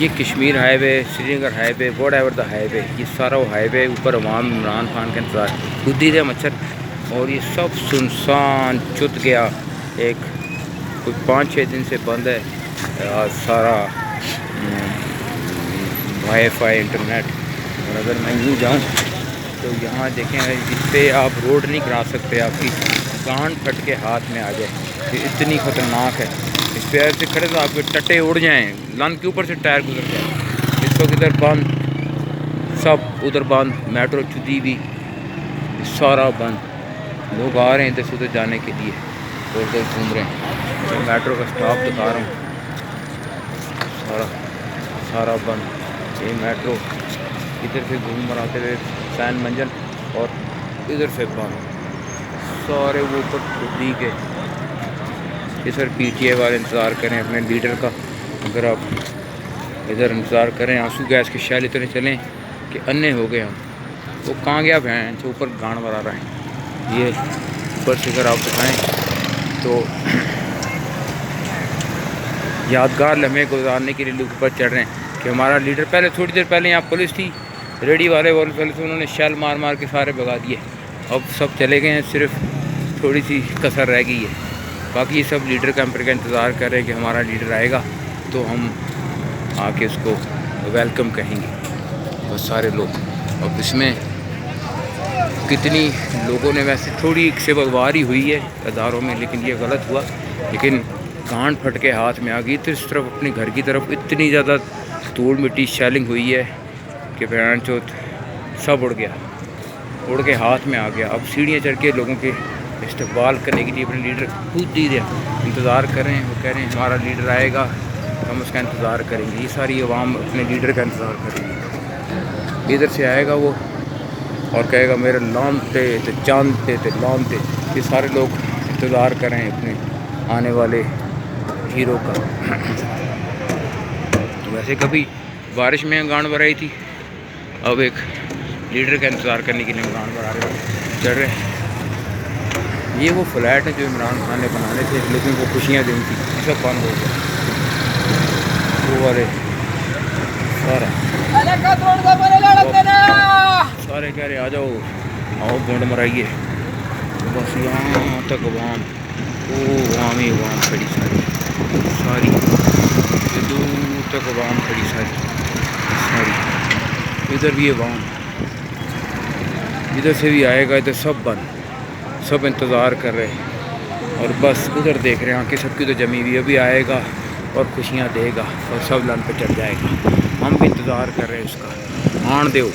یہ Kashmir highway, Srinagar highway, whatever the highway, یہ سارا وہ ہائی وے اوپر عوام عمران خان کا انتظار خود ہی تھے مچھر، اور یہ سب سنسان چت گیا. ایک کوئی 5-6 دن سے بند ہے سارا وائی فائی انٹرنیٹ. اور اگر میں یوں جاؤں تو یہاں دیکھیں اس پہ آپ روڈ نہیں کرا سکتے، آپ کی گانڈ پھٹ کے ہاتھ میں آ جائے. یہ اتنی خطرناک ہے. اس پہ ایسے کھڑے تو آپ کے ٹٹے اڑ جائیں، لن کے اوپر سے ٹائر گزر جائے. اس وقت ادھر بند، سب ادھر بند، میٹرو چدی بھی سارا بند. لوگ آ رہے ہیں ادھر سے ادھر جانے کے لیے اور ادھر گھوم رہے ہیں. میں میٹرو کا اسٹاپ دکھا رہا ہوں، سارا بند. یہ میٹرو ادھر سے گھوم بناتے ہوئے سین منجن اور ادھر سے بند سارے وہ اوپر خودی کے. یہ سر پی ٹی اے والے انتظار کریں اپنے لیڈر کا. اگر آپ ادھر انتظار کریں، آنسو گیس کے شیل اتنے چلیں کہ انے ہو گئے ہم. وہ کہاں گیا بہن جو اوپر گانڈ مرا رہا ہے. یہ اوپر سے اگر آپ دکھائیں تو یادگار لمحے گزارنے کے لیے لوگ اوپر چڑھ رہے ہیں کہ ہمارا لیڈر. پہلے تھوڑی دیر پہلے یہاں پولیس تھی، ریڈی والے پہلے سے انہوں نے شیل مار مار کے سارے بھگا دیے. اب سب چلے گئے ہیں، صرف تھوڑی سی کسر رہ گئی ہے. باقی یہ سب لیڈر کیمپر کا انتظار کر رہے ہیں کہ ہمارا لیڈر آئے گا تو ہم آ کے اس کو ویلکم کہیں گے. بس سارے لوگ. اب اس میں کتنی لوگوں نے ویسے تھوڑی سے بغواری ہوئی ہے اداروں میں، لیکن یہ غلط ہوا. لیکن گانڈ پھٹ کے ہاتھ میں آ گئی. تو اس طرف اپنے گھر کی طرف اتنی زیادہ دھول مٹی شیلنگ ہوئی ہے کہ بہن چوتھ سب اڑ گیا، اڑ کے ہاتھ میں آ گیا. اب سیڑھیاں چڑھ کے لوگوں کے استقبال کرنے کے لیے اپنے لیڈر خود ہی انتظار کر رہے ہیں. وہ کہہ رہے ہیں ہمارا لیڈر آئے گا، ہم اس کا انتظار کریں گے. یہ ساری عوام اپنے لیڈر کا انتظار کر رہی ہے. ادھر سے آئے گا وہ اور کہے گا میرے لانتے تے چاندتے تے لانتے. یہ سارے لوگ انتظار کر رہے ہیں اپنے آنے والے ہیرو کا. ویسے کبھی بارش میں گانڈ بھرائی تھی، اب ایک لیڈر کا انتظار کرنے کے لیے گانڈ بھرا رہے چڑھ رہے ہیں. یہ وہ فلیٹ ہے جو عمران خان نے بنانے تھے لوگوں کو خوشیاں دینی تھی، یہ سب بند ہو گیا. وہ والے سارے کہہ رہے آ جاؤ، آؤ گونڈ مرائیے. بس یہاں تک عوام، وہ عوام ہی عوام کھڑی ساری دور تک عوام کھڑی ساری. ادھر بھی عوام، ادھر سے بھی آئے گا. ادھر سب بند، سب انتظار کر رہے ہیں اور بس ادھر دیکھ رہے ہیں کہ سب کی تو جمی ہوئی. ابھی آئے گا اور خوشیاں دے گا اور سب لن پہ چڑھ جائے گا. ہم بھی انتظار کر رہے ہیں اس کا. آن دیو.